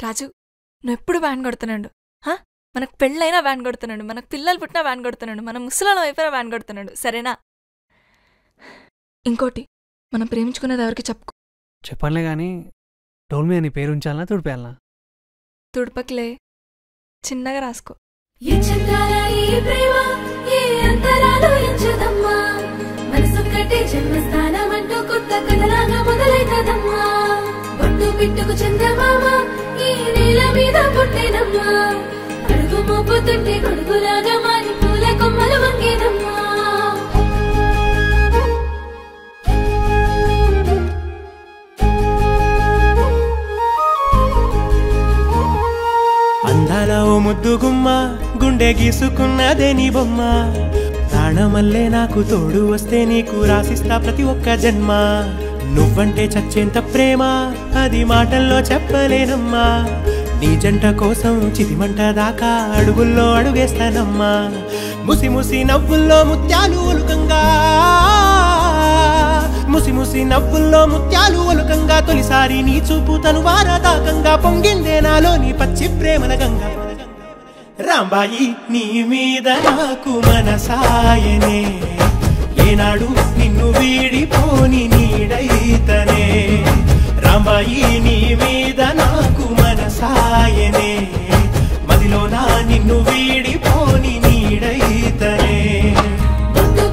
రాజు నువ్వెప్పుడు వ్యాన్ కొడుతున్నాడు. మనకు పెళ్ళైనా వ్యాన్ కొడుతున్నాడు, మనకు పిల్లలు పుట్టినా వ్యాన్ కొడుతున్నాడు, మన ముసలాలం అయిపోయినా వ్యాన్ కొడుతున్నాడు. సరేనా? ఇంకోటి, మనం ప్రేమించుకునేది ఎవరికి చెప్పుకో. చెప్పనులే గాని డోల్ మీద నీ పేరు ఉంచాలనా తుడిపేయాలనా? తుడపకిలే, చిన్నగా రాసుకో. పిట్టుకు చందమామ ఈ నేల మీద పుట్టేనమ్మా, అడుగు మోపుతుంటే కొడుకులాగా మారి పూల కొమ్మలు వంగేనమ్మా. అందాల ఓ ముద్దు గుమ్మ, గుండె గీసుకున్నదే నీ బొమ్మ. ప్రాణమల్లే నాకు తోడు వస్తే నీకు రాసిస్తా ప్రతి ఒక్క జన్మ. నువ్వంటే చచ్చేంత ప్రేమ అది మాటల్లో చెప్పలేనమ్మా. నీ జంట కోసం చితిమంట దాకా అడుగుల్లో అడుగేస్తానమ్మా. ముసి ముసి నవ్వుల్లో ముత్యాలు ఒలుకంగా, ముసి ముసి నవ్వుల్లో ముత్యాలు ఒలుకంగా, తొలిసారి నీ చూపు తను వారదాకంగా పొంగిందే నాలో నీ పచ్చి ప్రేమల గంగా. రాంబాయి నీ మీద నాకు మనసాయనే, ఏనాడు నిన్ను వీడిపోని నీడైతనే. రాంబాయి నీ మీద నాకు మనసాయనే, మదిలోన నిన్ను వీడిపోని నీడైతనే.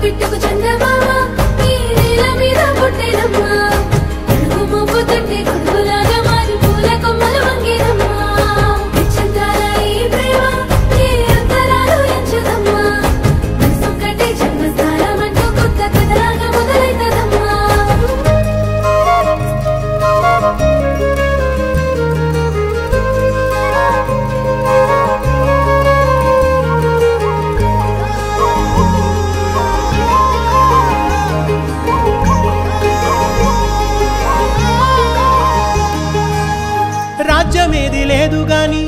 పిట్టుకు చందమామ ఈ నేల మీద పుట్టేనమ్మా, అడుగు మోపుతుంటే కొడుకులాగా మారి పూల కొమ్మలు వంగేనమ్మా. విచిత్రాల ఈ ప్రేమ ఏ అంతరాలు ఎంచదమ్మా, మనసొక్కటే జన్మస్థానం అంటూ కొత్త కథలాగా మొదలైతదమ్మా. రాజ్యమేది లేదు గాని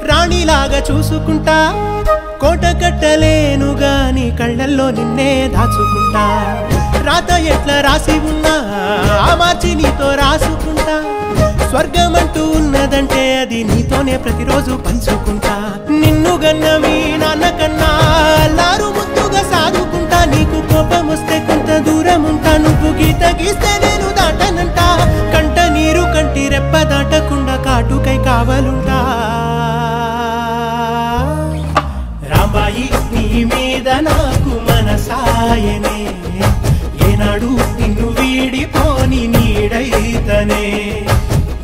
రాణిలాగా చూసుకుంటా, కోట కట్టలేను గాని కళ్ళల్లో నిన్నే దాచుకుంటా. రాత ఎట్లా రాసి ఉన్నా ఆ మార్చి నీతో రాసుకుంటా. స్వర్గమంటూ ఉన్నదంటే అది నీతోనే ప్రతిరోజు పంచుకుంటా. నిన్ను గన్న మీ నాన్న కన్నా అల్లారు ముద్దుగా సాదుకుంటా. నీకు కోపం వస్తే కొంత దూరం ఉంటా, నువ్వు గీత గీస్తే నేను దాటనంట. కంట నీరు కంటి రెప్ప దాటకుండా కాటుకై కావలుంటా. రాంబాయి నీ మీద నాకు మనసాయనే, ఏనాడు నిన్ను వీడిపోని నీడైతనే.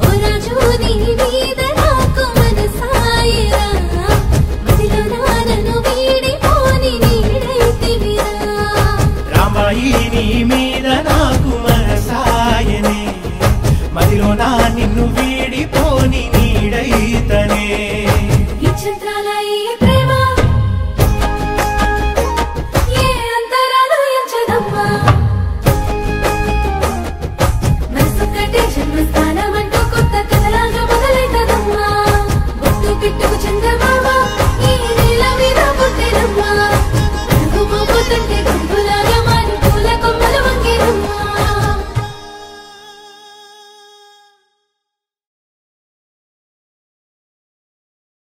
ఓ రాజు నీ మీద నాకు మనసాయరా, మదిలోన నన్ను వీడిపోని నీడైతివిరా. రాంబాయి నీ మీద